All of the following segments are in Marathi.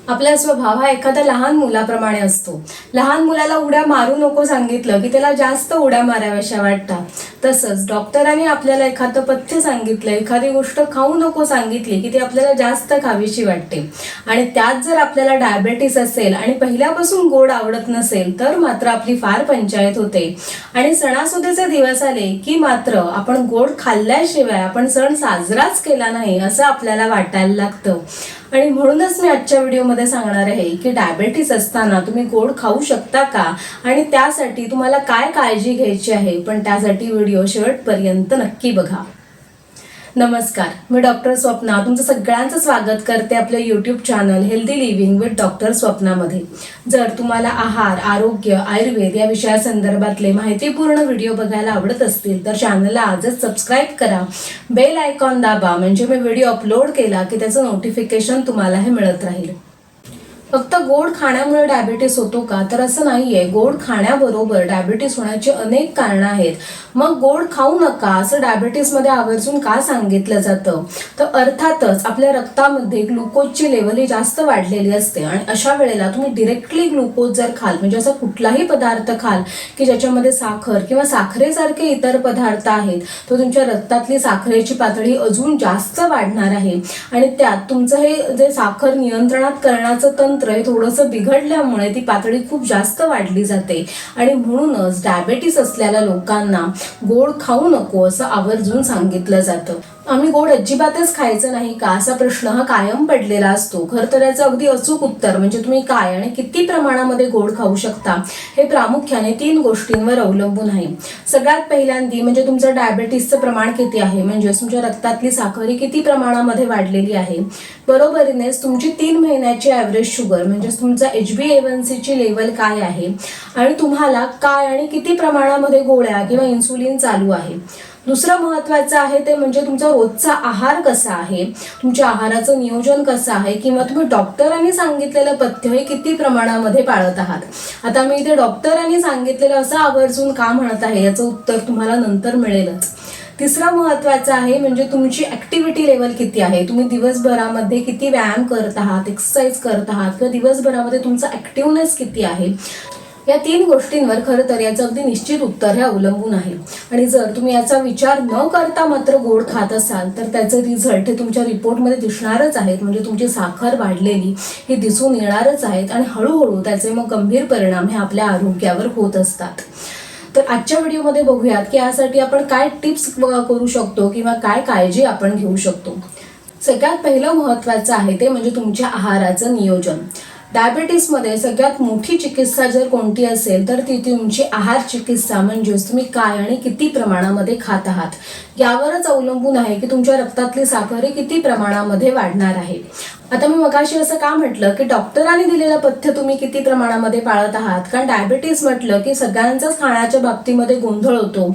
आपला स्वभाव हा एखाद्या लहान मुलाप्रमाणे असतो. लहान मुलाला उड्या मारू नको सांगितलं की त्याला जास्त उड्या माराव्याशा वाटतात. तसंच डॉक्टरांनी आपल्याला एखादं पथ्य सांगितलं, एखादी गोष्ट खाऊ नको सांगितली की ती आपल्याला जास्त खावीशी वाटते. आणि त्यात जर आपल्याला डायबेटीस असेल आणि पहिल्यापासून गोड आवडत नसेल तर मात्र आपली फार पंचायत होते. आणि सणासुदीचे दिवस आले की मात्र आपण गोड खाल्ल्याशिवाय आपण सण साजराच केला नाही असं आपल्याला वाटायला लागतं. आणि म्हणूनच मी आजच्या व्हिडिओमध्ये सांगणार आहे की डायबेटीस असताना तुम्ही गोड खाऊ शकता का आणि त्यासाठी तुम्हाला काय काळजी घ्यायची आहे. पण त्यासाठी व्हिडिओ शेवटपर्यंत नक्की बघा. नमस्कार, मी डॉक्टर स्वप्ना तुमचं सगळ्यांचं स्वागत करते आपल्या YouTube channel healthy living with doctor स्वप्नामध्ये. जर तुम्हाला आहार, आरोग्य, आयुर्वेद या विषयासंदर्भातले माहितीपूर्ण व्हिडिओ बघायला आवडत असतील तर चॅनलला आजच सबस्क्राईब करा, बेल आयकॉन दाबा, म्हणजे मी व्हिडिओ अपलोड केला की त्याचं नोटिफिकेशन तुम्हाला हे मिळत राहील. फक्त गोड खाण्यामुळे डायबिटीस होतो का, तर असं नाहीये. गोड खाण्याबरोबर डायबिटीस होण्याची अनेक कारणं आहेत. मग गोड खाऊ नका असं डायबिटीसमध्ये आवर्जून का सांगितलं जातं, तर अर्थातच आपल्या रक्तामध्ये ग्लुकोजची लेवल ही जास्त वाढलेली असते. आणि अशा वेळेला तुम्ही डिरेक्टली ग्लुकोज जर खाल, म्हणजे असा कुठलाही पदार्थ खाल की ज्याच्यामध्ये साखर किंवा साखरेसारखे इतर पदार्थ आहेत, तर तुमच्या रक्तातली साखरेची पातळी अजून जास्त वाढणार आहे. आणि त्यात तुमचं हे जे साखर नियंत्रणात करण्याचं तंत्र हे थोडंसं बिघडल्यामुळे ती पातळी खूप जास्त वाढली जाते. आणि म्हणूनच डायबेटीस असलेल्या लोकांना गोड खाऊ नको असं आवर्जून सांगितलं जातं. आम्ही गोड अजिबातच खायचं नाही का असा प्रश्न हा कायम पडलेला असतो. खरं तर याचं अगदी अचूक उत्तर म्हणजे तुम्ही काय आणि किती प्रमाणामध्ये गोड खाऊ शकता हे प्रामुख्याने 3 गोष्टींवर अवलंबून आहे. सगळ्यात पहिल्यांदी म्हणजे तुमचं डायबेटीसचं प्रमाण किती आहे, म्हणजे तुमच्या रक्तातली साखर ही किती प्रमाणामध्ये वाढलेली आहे. बरोबरीनेच तुमची 3 महिन्याची ॲव्हरेज शुगर म्हणजे तुमचा HbA1c ची लेवल काय आहे आणि तुम्हाला काय आणि किती प्रमाणामध्ये गोळ्या किंवा इन्सुलिन चालू आहे. दुसरं महत्त्वाचं आहे ते म्हणजे तुमचा रोजचा आहार कसा आहे, तुमच्या आहाराचं नियोजन कसं आहे, किंवा तुम्ही डॉक्टरांनी सांगितलेलं पथ्य हे किती प्रमाणामध्ये पाळत आहात. आता मी इथे डॉक्टरांनी सांगितलेलं असं आवर्जून का म्हणत आहे याचं उत्तर तुम्हाला नंतर मिळेलच. तिसरं महत्त्वाचं आहे म्हणजे तुमची ॲक्टिव्हिटी लेवल किती आहे, तुम्ही दिवसभरामध्ये किती व्यायाम करत आहात, एक्सरसाइज करत आहात, किंवा दिवसभरामध्ये तुमचा ॲक्टिव्हनेस किती आहे. या 3 गोष्टींवर खरं तर याचं अगदी निश्चित उत्तर हे अवलंबून आहे. आणि जर तुम्ही याचा विचार न करता मात्र गोड खात असाल तर त्याचे रिझल्ट हे तुमच्या रिपोर्टमध्ये दिसणारच आहेत. म्हणजे तुमची साखर वाढलेली ही दिसून येणारच आहेत आणि हळूहळू त्याचे मग गंभीर परिणाम हे आपल्या आरोग्यावर होत असतात. तर आजच्या व्हिडिओमध्ये बघूयात की यासाठी आपण काय टिप्स करू शकतो किंवा काय काळजी आपण घेऊ शकतो. सगळ्यात पहिलं महत्त्वाचं आहे ते म्हणजे तुमच्या आहाराचं नियोजन. डायबिटीसमध्ये सगळ्यात मोठी चिकित्सा जर कोणती असेल तर ती तुमची आहार चिकित्सा, म्हणजेच तुम्ही काय आणि किती प्रमाणामध्ये खात आहात यावरच अवलंबून आहे की तुमच्या रक्तातली साखर ही किती प्रमाणामध्ये वाढणार आहे. आता मी मगाशी असं का म्हटलं की डॉक्टरांनी दिलेलं पथ्य तुम्ही किती प्रमाणामध्ये पाळत आहात, कारण डायबिटीस म्हटलं की सगळ्यांचाच खाण्याच्या बाबतीमध्ये गोंधळ होतो.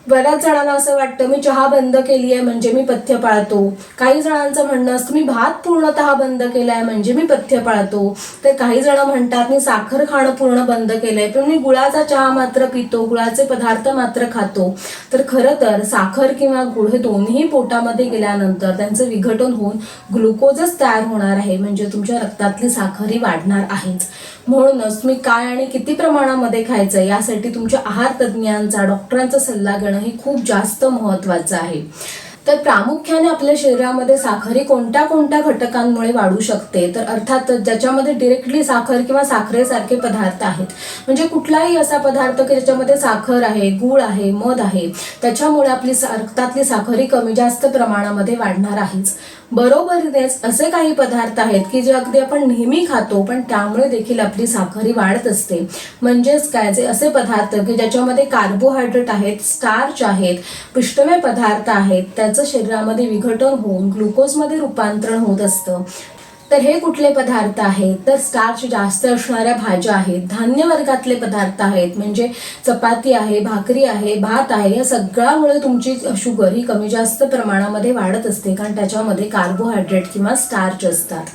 बऱ्याच जणांना असं वाटतं मी चहा बंद केली आहे म्हणजे मी पथ्य पाळतो. काही जणांचं म्हणणं असतं मी भात पूर्णतः बंद केलाय म्हणजे मी पथ्य पाळतो. तर काही जण म्हणतात मी साखर खाणं पूर्ण बंद केलंय पण मी गुळाचा चहा मात्र पितो, गुळाचे पदार्थ मात्र खातो. तर खरं तर साखर किंवा गुळ हे दोन्ही पोटामध्ये गेल्यानंतर त्यांचं विघटन होऊन ग्लुकोजच तयार होणार आहे, म्हणजे तुमच्या रक्तातली साखरही वाढणार आहेच. म्हणूनच तुम्ही काय आणि किती प्रमाणामध्ये खायचं यासाठी तुमच्या आहार तज्ज्ञांचा, डॉक्टरांचा सल्ला घेणं हे खूप जास्त महत्त्वाचं आहे. तर प्रामुख्याने आपल्या शरीरामध्ये साखर ही कोणत्या कोणत्या घटकांमुळे वाढू शकते, तर अर्थातच ज्याच्यामध्ये डिरेक्टली साखर किंवा साखरेसारखे पदार्थ आहेत, म्हणजे कुठलाही असा पदार्थ की ज्याच्यामध्ये साखर आहे, गूळ आहे, मध आहे, त्याच्यामुळे आपली रक्तातली साखर ही कमी जास्त प्रमाणामध्ये वाढणार आहेच. बरोबरीनेच असे काही पदार्थ आहेत की जे अगदी आपण नेहमी खातो पण त्यामुळे देखील आपली साखर ही वाढत असते. म्हणजेच काय, जे असे पदार्थ की ज्याच्यामध्ये कार्बोहायड्रेट आहेत, स्टार्च आहेत, पिष्टमय पदार्थ आहेत, त्याचं शरीरामध्ये विघटन होऊन ग्लुकोजमध्ये रूपांतरण होत असतं. तर हे कुठले पदार्थ आहेत, तर स्टार्च जास्त असणाऱ्या भाज्या आहेत, धान्य वर्गातले पदार्थ आहेत, म्हणजे चपाती आहे, भाकरी आहे, भात आहे, या सगळ्यामुळे तुमची शुगर ही कमी जास्त प्रमाणामध्ये वाढत असते, कारण त्याच्यामध्ये कार्बोहायड्रेट किंवा स्टार्च असतात.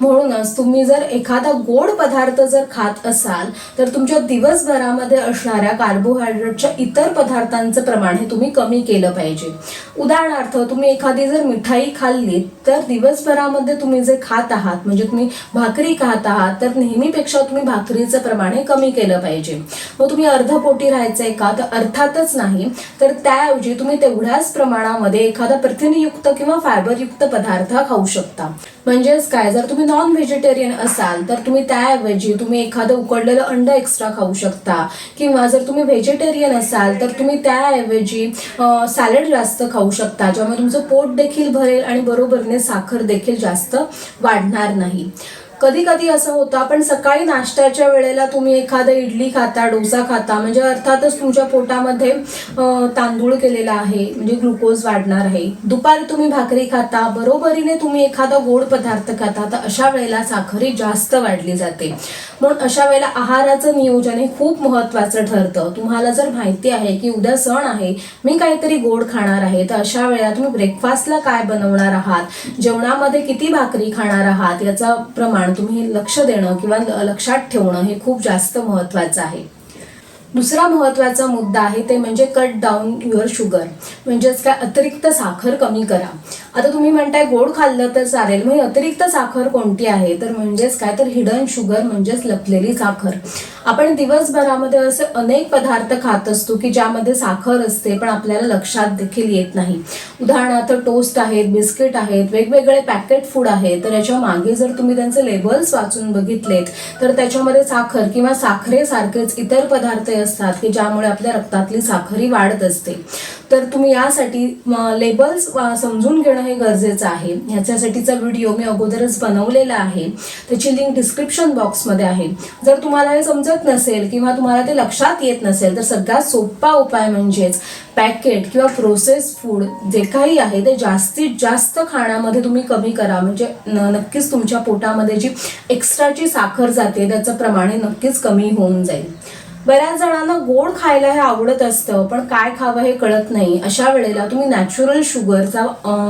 म्हणूनच तुम्ही जर एखादा गोड पदार्थ जर खात असाल तर तुमच्या दिवसभरामध्ये असणाऱ्या कार्बोहायड्रेटच्या इतर पदार्थांचं प्रमाण हे तुम्ही कमी केलं पाहिजे. उदाहरणार्थ तुम्ही एखादी जर मिठाई खाल्ली तर दिवसभरामध्ये तुम्ही जे खात आहात म्हणजे तुम्ही भाकरी खात आहात तर नेहमीपेक्षा तुम्ही भाकरीचं प्रमाण हे कमी केलं पाहिजे. मग तुम्ही अर्धपोटी राहायचंय का, तर अर्थातच नाही. तर त्याऐवजी तुम्ही तेवढ्याच प्रमाणामध्ये एखादा प्रथिनयुक्त किंवा फायबरयुक्त पदार्थ खाऊ शकता. म्हणजेच काय, जर तुम्ही नॉन व्हेजिटेरियन असाल तर तुम्ही त्याऐवजी तुम्ही एखादं उकडलेलं अंड एक्स्ट्रा खाऊ शकता, किंवा जर तुम्ही व्हेजिटेरियन असाल तर तुम्ही त्याऐवजी सॅलड जास्त खाऊ शकता, ज्यामुळे तुमचं पोट देखील भरेल आणि बरोबरीने साखर देखील जास्त वाढणार नाही. कधी कधी असं होतं आपण सकाळी नाश्त्याच्या वेळेला तुम्ही एखादं इडली खाता, डोसा खाता, म्हणजे अर्थातच तुमच्या पोटामध्ये तांदूळ केलेला आहे म्हणजे ग्लुकोज वाढणार आहे. दुपारी तुम्ही भाकरी खाता, बरोबरीने तुम्ही एखादा गोड पदार्थ खाता, तर अशा वेळेला साखरी जास्त वाढली जाते. म्हणून अशा वेळेला आहाराचं नियोजन हे खूप महत्त्वाचं ठरतं. तुम्हाला जर माहिती आहे की उद्या सण आहे, मी काहीतरी गोड खाणार आहे, तर अशा वेळेला तुम्ही ब्रेकफास्टला काय बनवणार आहात, जेवणामध्ये किती भाकरी खाणार आहात याचा प्रमाण तुम्ही लक्ष देणं किंवा लक्षात ठेवणं हे खूप जास्त महत्त्वाचं आहे. दुसरा महत्त्वाचा मुद्दा आहे ते म्हणजे कट डाऊन युअर शुगर, म्हणजेच काय, अतिरिक्त साखर कमी करा. आता तुम्ही म्हणताय गोड खाल्लं तर चालेल, मग अतिरिक्त साखर कोणती आहे, तर म्हणजेच काय, तर हिडन शुगर म्हणजेच लपलेली साखर. आपण दिवसभरामध्ये असे अनेक पदार्थ खात असतो की ज्यामध्ये साखर असते पण आपल्याला लक्षात देखील येत नाही. उदाहरणार्थ टोस्ट आहेत, बिस्किट आहेत, वेगवेगळे पॅकेट फूड आहे, तर याच्या मागे जर तुम्ही त्यांचे लेबल्स वाचून बघितलेत तर त्याच्यामध्ये साखर किंवा साखरेसारखेच इतर पदार्थ असतात की ज्यामुळे आपल्या रक्तातली साखरी वाढत असते. तर तुम्ही यासाठी लेबल्स समजून घेणं हे गरजेचं आहे. ह्याच्यासाठीचा व्हिडिओ मी अगोदरच बनवलेला आहे, त्याची लिंक डिस्क्रिप्शन बॉक्समध्ये आहे. जर तुम्हाला हे समजत नसेल किंवा तुम्हाला ते लक्षात येत नसेल तर सगळ्यात सोपा उपाय म्हणजेच पॅकेट किंवा प्रोसेस फूड जे काही आहे ते जास्तीत जास्त खाण्यामध्ये तुम्ही कमी करा. म्हणजे नक्कीच तुमच्या पोटामध्ये जी एक्स्ट्राची साखर जाते त्याचं प्रमाण हे नक्कीच कमी होऊन जाईल. बऱ्याच जणांना गोड खायला हे आवडत असतं पण काय खावं हे कळत नाही. अशा वेळेला तुम्ही नॅचरल शुगरचा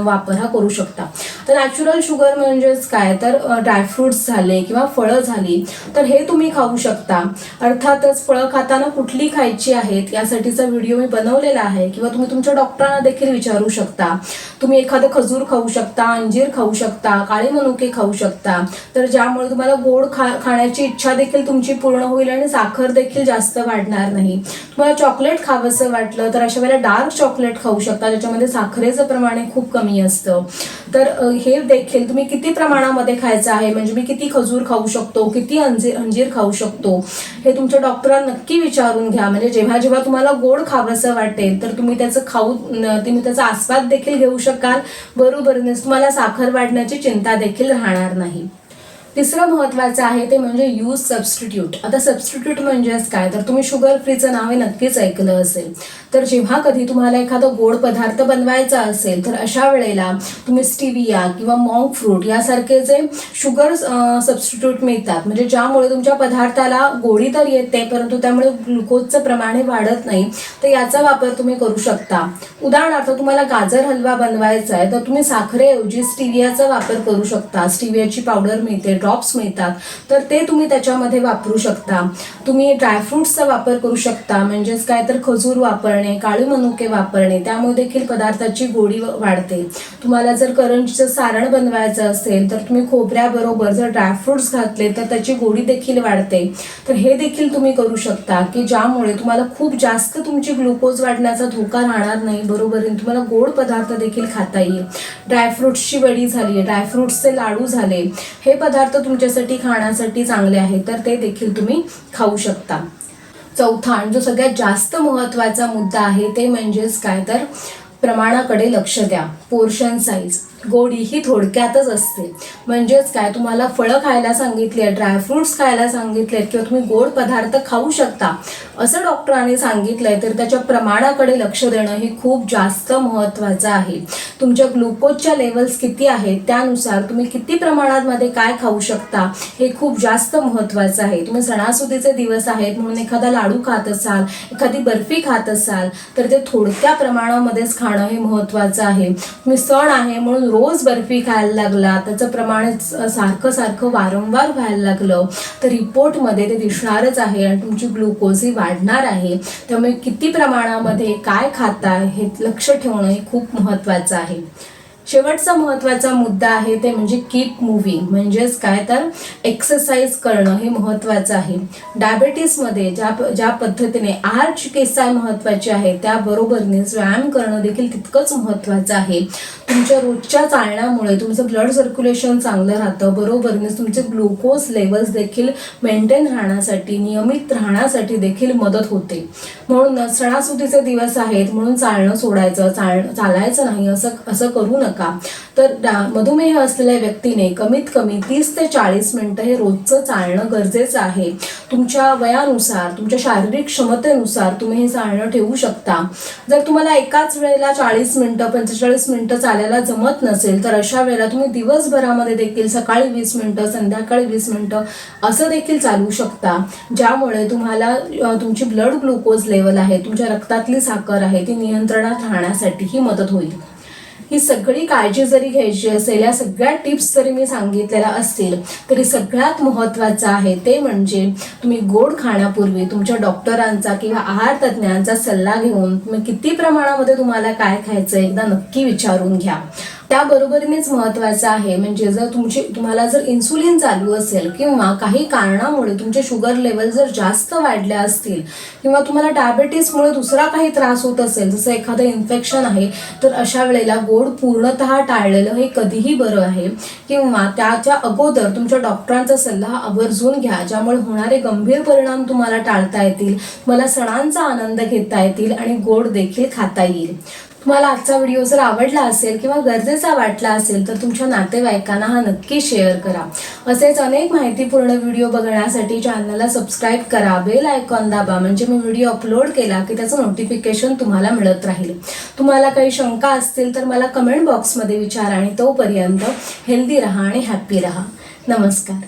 वापर हा करू शकता. तर नॅचरल शुगर म्हणजेच काय, तर ड्रायफ्रुट्स झाले किंवा फळं झाली तर हे तुम्ही खाऊ शकता. अर्थातच फळं खाताना कुठली खायची आहेत यासाठीचा व्हिडिओ मी बनवलेला आहे, किंवा तुम्ही तुमच्या डॉक्टरांना देखील विचारू शकता. तुम्ही एखादं खजूर खाऊ शकता, अंजीर खाऊ शकता, काळे मनुके खाऊ शकता, तर ज्यामुळे तुम्हाला गोड खाण्याची इच्छा देखील तुमची पूर्ण होईल आणि साखर देखील जास्त वाढणार नाही. तुम्हाला चॉकलेट खावंसं वाटलं तर अशा वेळेला डार्क चॉकलेट खाऊ शकता, ज्याच्यामध्ये साखरेचं प्रमाण खूप कमी असतं. तर हे देखील तुम्ही किती प्रमाणामध्ये खायचं आहे, म्हणजे मी किती खजूर खाऊ शकतो, किती अंजीर खाऊ शकतो, हे तुमच्या डॉक्टरांना नक्की विचारून घ्या. म्हणजे जेव्हा जेव्हा तुम्हाला गोड खावंसं वाटेल तर तुम्ही तुम्ही त्याचा आस्वाद देखील घेऊ शकाल, बरोबरीनेच तुम्हाला साखर वाढण्याची चिंता देखील राहणार नाही. तिसरं महत्त्वाचं आहे ते म्हणजे यूज सबस्टिट्यूट. आता सबस्टिट्यूट म्हणजेच काय, तर तुम्ही शुगर फ्रीचं नाव हे नक्कीच ऐकलं असेल. तर जेव्हा कधी तुम्हाला एखादा गोड पदार्थ बनवायचा असेल तर अशा वेळेला तुम्ही स्टिविया किंवा मॉन्क फ्रूट यासारखे जे शुगर सबस्टिट्यूट मिळतात, म्हणजे ज्यामुळे तुमच्या पदार्थाला गोडी तर येते परंतु त्यामुळे ग्लुकोजचं प्रमाण हे वाढत नाही, तर याचा वापर तुम्ही करू शकता. उदाहरणार्थ तुम्हाला गाजर हलवा बनवायचा आहे तर तुम्ही साखरेऐवजी स्टिवियाचा वापर करू शकता. स्टिवियाची पावडर मिळते, ड्रॉप्स मिळतात, तर ते तुम्ही त्याच्यामध्ये वापरू शकता. तुम्ही ड्रायफ्रुट्सचा वापर करू शकता, म्हणजेच काय, तर खजूर वापरणे, काळे मनुके वापरणे, त्यामुळे देखील पदार्थाची गोडी वाढते. तुम्हाला जर करंजीचं सारण बनवायचं असेल तर तुम्ही खोबऱ्याबरोबर जर ड्रायफ्रुट्स घातले तर त्याची गोडी देखील वाढते. तर हे देखील तुम्ही करू शकता की ज्यामुळे तुम्हाला खूप जास्त तुमची ग्लुकोज वाढण्याचा धोका राहणार नाही, बरोबरीने तुम्हाला गोड पदार्थ देखील खाता येईल. ड्रायफ्रुट्सची वडी झाली, ड्रायफ्रुट्सचे लाडू झाले, हे पदार्थ तुमच्यासाठी खाण्यासाठी चांगले आहे तर ते देखील तुम्ही खाऊ शकता. चौथा आणि जो सगळ्यात जास्त महत्त्वाचा मुद्दा आहे ते म्हणजेच काय, तर प्रमाणाकडे लक्ष द्या. Portion size. गोडी ही थोडक्यातच असते. म्हणजेच काय, तुम्हाला फळं खायला सांगितले, ड्रायफ्रुट्स खायला सांगितले किंवा तुम्ही गोड पदार्थ खाऊ शकता असं डॉक्टरांनी सांगितलंय तर त्याच्या प्रमाणाकडे लक्ष देणं हे खूप जास्त महत्त्वाचं आहे. तुमच्या ग्लुकोजच्या लेवल्स किती आहेत त्यानुसार तुम्ही किती प्रमाणामध्ये काय खाऊ शकता हे खूप जास्त महत्त्वाचं आहे. तुम्ही सणासुदीचे दिवस आहेत म्हणून एखादा लाडू खात असाल, एखादी बर्फी खात असाल तर ते थोडक्या प्रमाणामध्येच खाणं हे महत्त्वाचं आहे. तुम्ही सण आहे म्हणून रोज बर्फी खायला लागला, त्याचं प्रमाण सारखं सारखं वारंवार व्हायला लागलं तर रिपोर्टमध्ये ते दिसणारच आहे आणि तुमची ग्लुकोज ही वाढणार आहे. त्यामुळे किती प्रमाणामध्ये काय खाताय हे लक्ष ठेवणं हे खूप महत्त्वाचं आहे. शेवटचा महत्त्वाचा मुद्दा आहे ते म्हणजे कीप मूव्हिंग, म्हणजेच काय तर एक्सरसाइज करणं हे महत्त्वाचं आहे. डायबेटीसमध्ये ज्या पद्धतीने आहार चिकित्सा महत्त्वाची आहे त्याबरोबरच व्यायाम करणं देखील तितकंच महत्त्वाचं आहे. तुमच्या रोजच्या चालण्यामुळे तुमचं ब्लड सर्क्युलेशन चांगलं राहतं, बरोबरच तुमचे ग्लुकोज लेवल्स देखील मेंटेन राहण्यासाठी, नियमित राहण्यासाठी देखील मदत होते. म्हणून सणासुदीचे दिवस आहेत म्हणून चालणं सोडायचं, चालायचं नाही असं करू नका. तर मधुमेह असलेल्या व्यक्तीने कमीत कमी 30 ते 40 मिनिटं हे रोजचं चालणं गरजेचं आहे. तुमच्या वयानुसार, तुमच्या शारीरिक क्षमतेनुसार तुम्ही हे चालणं ठेवू शकता. जर तुम्हाला एकाच वेळेला 40 मिनिटं 45 मिनिटं चालायला जमत नसेल तर अशा वेळेला तुम्ही दिवसभरामध्ये देखील सकाळी 20 मिनिटं, संध्याकाळी 20 मिनिटं असं देखील चालू शकता, ज्यामुळे तुम्हाला तुमची ब्लड ग्लुकोज लेवल आहे, तुमच्या रक्तातली साखर आहे ती नियंत्रणात राहण्यासाठी ही मदत होईल. ही सगळी काळजी जरी घ्यायची असेल, या सगळ्या टिप्स जरी मी सांगितलेल्या असतील तरी सगळ्यात महत्त्वाचं आहे ते म्हणजे तुम्ही गोड खाण्यापूर्वी तुमच्या डॉक्टरांचा किंवा आहार तज्ज्ञांचा सल्ला घेऊन तुम्ही किती प्रमाणामध्ये तुम्हाला काय खायचं एकदा नक्की विचारून घ्या. त्याबरोबरीनेच महत्त्वाचं आहे म्हणजे जर तुम्हाला जर इन्सुलिन चालू असेल किंवा काही कारणामुळे तुमचे शुगर लेवल जर जास्त वाढल्या असतील किंवा तुम्हाला डायबेटीसमुळे दुसरा काही त्रास होत असेल, जसं एखादं इन्फेक्शन आहे, तर अशा वेळेला गोड पूर्णतः टाळलेलं हे कधीही बरं आहे. किंवा त्याच्या अगोदर तुमच्या डॉक्टरांचा सल्ला आवर्जून घ्या, ज्यामुळे होणारे गंभीर परिणाम तुम्हाला टाळता येतील, तुम्हाला सणांचा आनंद घेता येतील आणि गोड देखील खाता येईल. तुम्हाला आजचा व्हिडिओ जर आवडला असेल किंवा गरजेचा वाटला असेल तर तुमच्या नातेवाईकांना हा नक्की शेअर करा. असेच अनेक माहितीपूर्ण व्हिडिओ बघण्यासाठी चॅनलला सबस्क्राईब करा, बेल आयकॉन दाबा, म्हणजे मी व्हिडिओ अपलोड केला की त्याचं नोटिफिकेशन तुम्हाला मिळत राहील. तुम्हाला काही शंका असतील तर मला कमेंट बॉक्समध्ये विचारा आणि तोपर्यंत हेल्दी राहा आणि हॅप्पी राहा. नमस्कार.